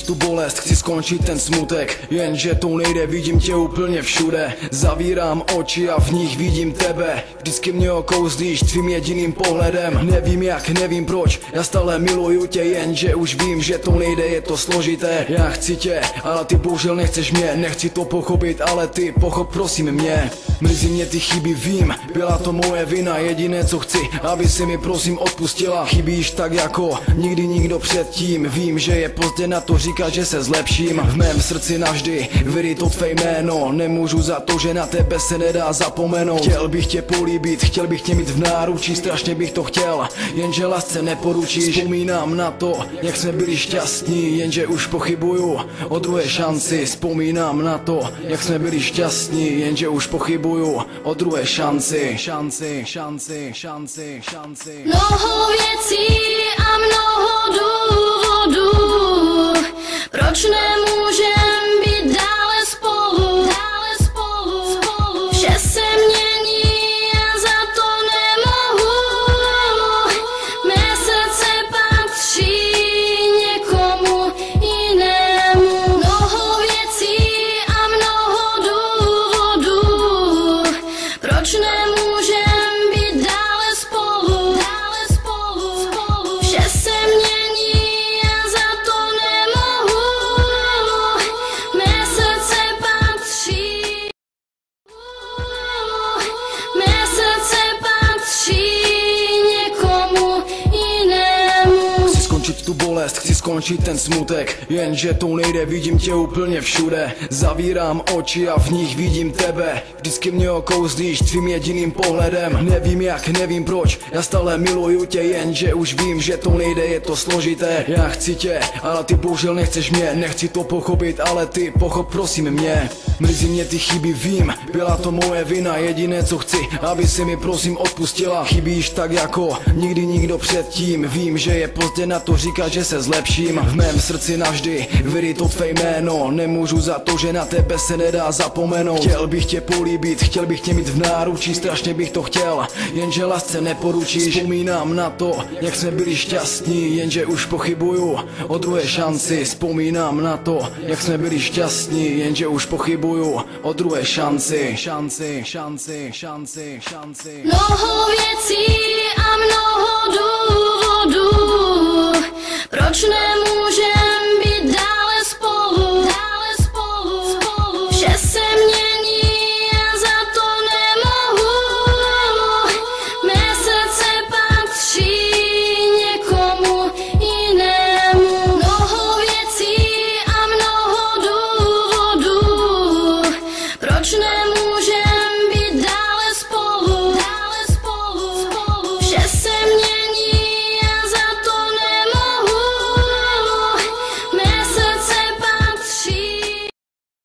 skončit tu bolest, chci skončit ten smutek, jenže to nejde, vidím tě úplně všude. Zavírám oči a v nich vidím tebe, vždycky mě okouzlíš tvým jediným pohledem. Nevím jak, nevím proč, já stále miluju tě, jenže už vím, že to nejde, je to složité. Já chci tě, ale ty bohužel nechceš mě, nechci to pochopit, ale ty pochop prosím mě. Mrzí mě ty chyby, vím, byla to moje vina, jediné co chci, aby si mi prosím odpustila. Chybíš tak jako nikdy nikdo předtím, vím, že je pozdě na to říkat, že se zlepším. V mém srdci navždy vyryto tvé jméno, nemůžu za to, že na tebe se nedá zapomenout. Chtěl bych tě políbit, chtěl bych tě mít v náručí, strašně bych to chtěl, jenže lásce neporučíš. Vzpomínám na to, jak jsme byli šťastní, jenže už pochybuju o druhé šanci. Vzpomínám na to, jak jsme byli šťastní, jenže už pochybuju o druhé šanci. Mnoho věcí a mnoho důvodů, proč nemůžem být dále spolu. Vše se mění a za to nemohu, mé srdce patří někomu jinému. Mnoho věcí a mnoho důvodů, proč nemůžem být dále spolu. Vše se mění a za to nemohu, mé srdce patří. Mé srdce patří někomu jinému. Chci skončit tu bolest, chci skončit ten smutek, jenže to nejde, vidím tě úplně všude. Zavírám oči a v nich vidím tebe, vždycky mě okouzlíš tvým jediným pohledem. Nevím jak, nevím proč, já stále miluju tě, jenže už vím, že to nejde, je to složité. Já chci tě, ale ty bohužel nechceš mě, nechci to pochopit, ale ty pochop prosím mě. Mrzí mě ty chyby, vím, byla to moje vina, jediné co chci, aby si mi prosím odpustila. Chybíš tak jako nikdy nikdo předtím, vím, že je pozdě na to říkat, že se zlepším. V mém srdci navždy vyryto tvé jméno, nemůžu za to, že na tebe se nedá zapomenout. Chtěl bych tě políbit, chtěl bych tě mít v náručí, strašně bych to chtěl, jenže lásce neporučíš. Vzpomínám na to, jak jsme byli šťastní, jenže už pochybuju o druhé šanci. Vzpomínám na to, jak jsme byli šťastní, jenže už pochybuju o druhé šanci. Mnoho věcí a mnoho důvodů, proč nemůžem